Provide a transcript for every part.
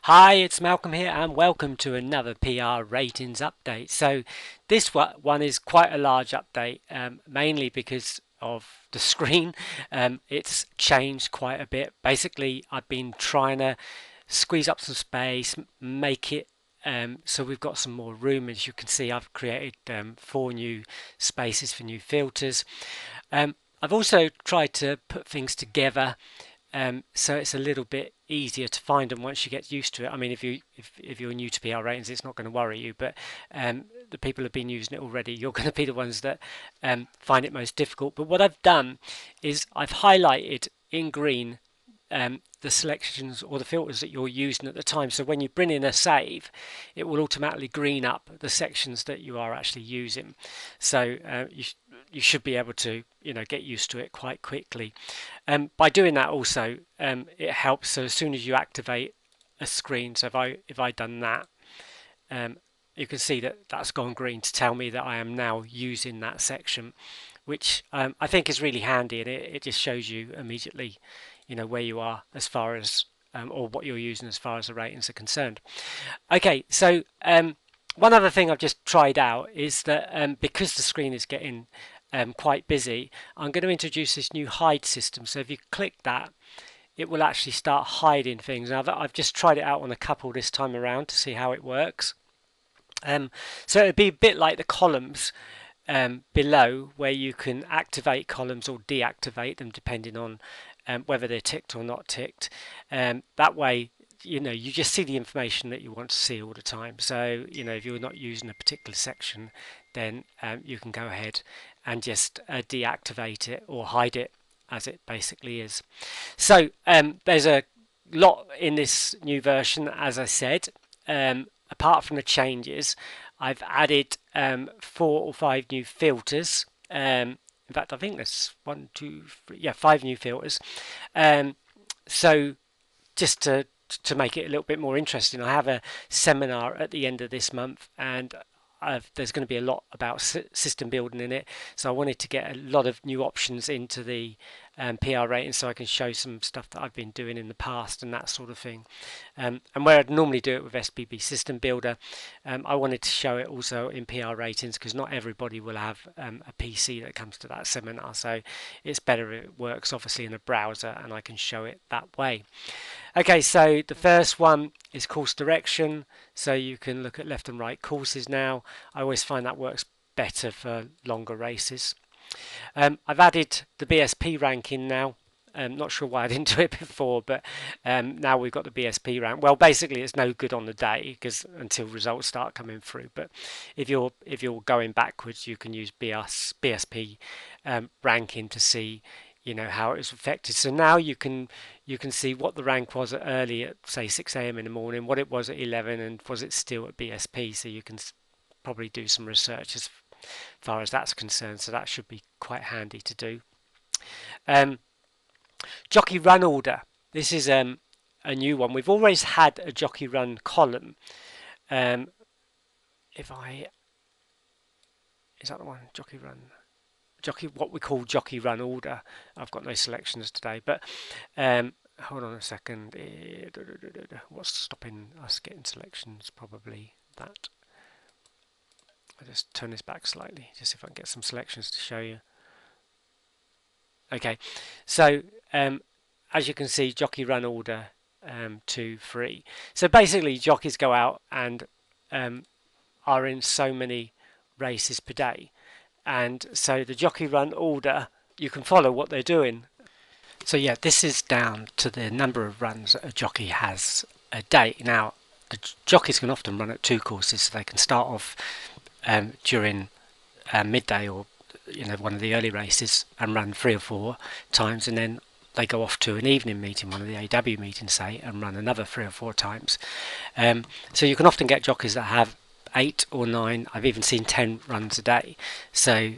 Hi, it's Malcolm here, and welcome to another PR ratings update. So, this one is quite a large update, mainly because of the screen. It's changed quite a bit. Basically, I've been trying to squeeze up some space, make it so we've got some more room. As you can see, I've created 4 new spaces for new filters. I've also tried to put things together so it's a little bit easier to find them once you get used to it. I mean, if you're new to PR ratings, it's not going to worry you, but the people who've been using it already, you're going to be the ones that find it most difficult. But what I've done is I've highlighted in green the selections or the filters that you're using at the time. So when you bring in a save, it will automatically green up the sections that you are actually using. So you should be able to get used to it quite quickly. By doing that also, it helps. So as soon as you activate a screen, so if I done that, you can see that that's gone green to tell me that I am now using that section, which I think is really handy, and it just shows you immediately where you are as far as or what you're using as far as the ratings are concerned. Okay, so one other thing I've just tried out is that because the screen is getting quite busy, I'm going to introduce this new hide system. So if you click that, it will actually start hiding things. Now, I've just tried it out on a couple this time around to see how it works. So it'd be a bit like the columns below, where you can activate columns or deactivate them depending on whether they're ticked or not ticked. That way, you just see the information that you want to see all the time. So if you're not using a particular section, then you can go ahead and just deactivate it or hide it, as it basically is. So there's a lot in this new version, as I said. Apart from the changes, I've added 4 or 5 new filters. In fact, I think there's 5 new filters. So just to make it a little bit more interesting, I have a seminar at the end of this month, and there's going to be a lot about system building in it. So I wanted to get a lot of new options into the PR rating, so I can show some stuff that I've been doing in the past and that sort of thing. And where I'd normally do it with SPB System Builder, I wanted to show it also in PR ratings, because not everybody will have a PC that comes to that seminar. So it's better if it works obviously in a browser and I can show it that way. Okay, so the first one is course direction, so you can look at left and right courses now. I always find that works better for longer races. I've added the BSP ranking now. I'm not sure why I didn't do it before, but now we've got the BSP rank. Well, basically, it's no good on the day because until results start coming through. But if you're going backwards, you can use BSP ranking to see how it was affected. So now you can see what the rank was early at say 6 a.m. in the morning, what it was at 11, and was it still at BSP. So you can probably do some research as far as that's concerned. So that should be quite handy to do. Jockey Run Order. This is a new one. We've always had a Jockey Run column. Is that the one? Jockey Run. What we call Jockey Run Order. I've got no selections today, but hold on a second. What's stopping us getting selections? Probably that. I'll just turn this back slightly, just see if I can get some selections to show you. Okay, so as you can see, Jockey Run Order 2, 3. So basically, jockeys go out and are in so many races per day, and so the Jockey Run Order, you can follow what they're doing. So yeah, this is down to the number of runs a jockey has a day. Now, the jockeys can often run at 2 courses, so they can start off during midday or one of the early races and run 3 or 4 times, and then they go off to an evening meeting, one of the AW meetings, say, and run another 3 or 4 times. So you can often get jockeys that have 8 or 9. I've even seen 10 runs a day. So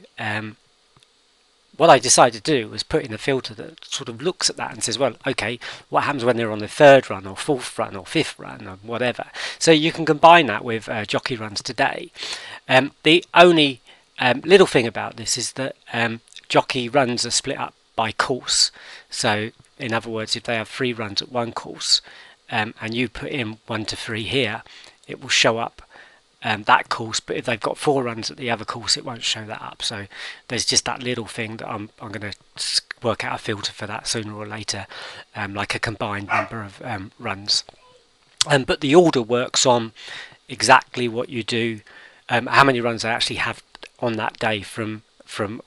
what I decided to do was put in a filter that sort of looks at that and says, well, okay, what happens when they're on the 3rd run or 4th run or 5th run or whatever. So you can combine that with jockey runs today. The only little thing about this is that jockey runs are split up by course. So in other words, if they have 3 runs at one course, and you put in 1 to 3 here, it will show up that course, but if they've got 4 runs at the other course, it won't show that up. So there's just that little thing that I'm going to work out a filter for that sooner or later, like a combined number of runs. But the order works on exactly what you do, how many runs they actually have on that day from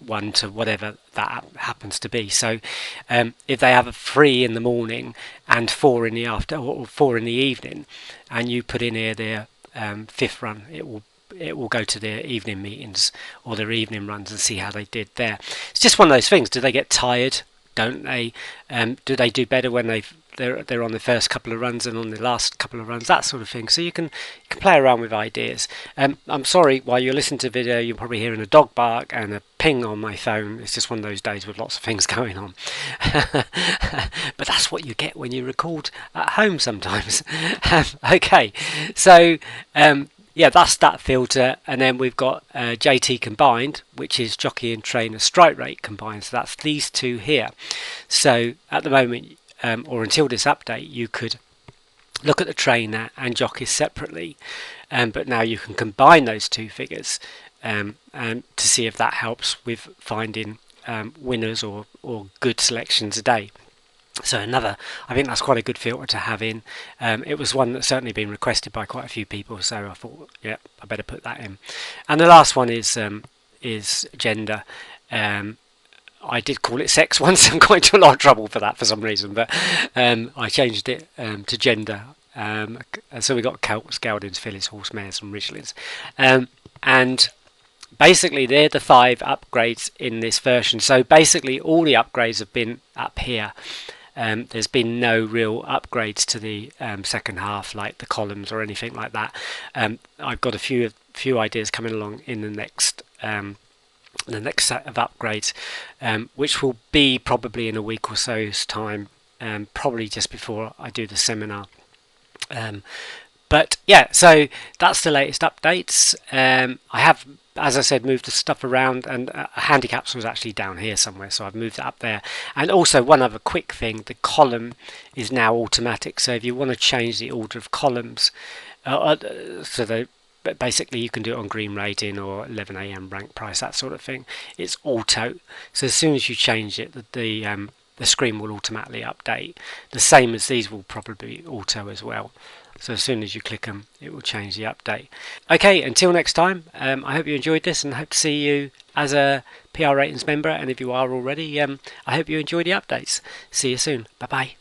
1 to whatever that happens to be. So if they have a 3 in the morning and 4 in the after, or 4 in the evening, and you put in here their 5th run, it will go to their evening meetings or their evening runs and see how they did there. It's just one of those things. Do they get tired? Don't they? Do they do better when they're on the first couple of runs and on the last couple of runs? That sort of thing. So you can play around with ideas. I'm sorry, while you're listening to the video, you're probably hearing a dog bark and a ping on my phone. It's just one of those days with lots of things going on. But that's what you get when you record at home sometimes. Okay, so yeah, that's that filter, and then we've got JT combined, which is jockey and trainer strike rate combined. So that's these two here. So at the moment, or until this update, you could look at the trainer and jockeys separately, but now you can combine those two figures and to see if that helps with finding winners or good selections a day. So I think that's quite a good filter to have in. It was one that's certainly been requested by quite a few people, so I thought, yeah, I better put that in. And the last one is gender. I did call it sex once and got into a lot of trouble for that for some reason, but I changed it to gender. So we got Celts, Geldings, Fillies, Horse Mares and Ridgelys. And basically they're the 5 upgrades in this version. So basically all the upgrades have been up here. There's been no real upgrades to the second half, like the columns or anything like that. I've got a few ideas coming along in the next set of upgrades, which will be probably in a week or so's time, probably just before I do the seminar. But yeah, so that's the latest updates. I have, as I said, moved the stuff around, and handicaps was actually down here somewhere, so I've moved it up there. And also one other quick thing, the column is now automatic, so if you want to change the order of columns, basically you can do it on green rating or 11 AM rank price, that sort of thing. It's auto, so as soon as you change it, the screen will automatically update. The same as these will probably be auto as well. So as soon as you click them, it will change the update. Okay, until next time, I hope you enjoyed this and hope to see you as a PR Ratings member. And if you are already, I hope you enjoy the updates. See you soon. Bye-bye.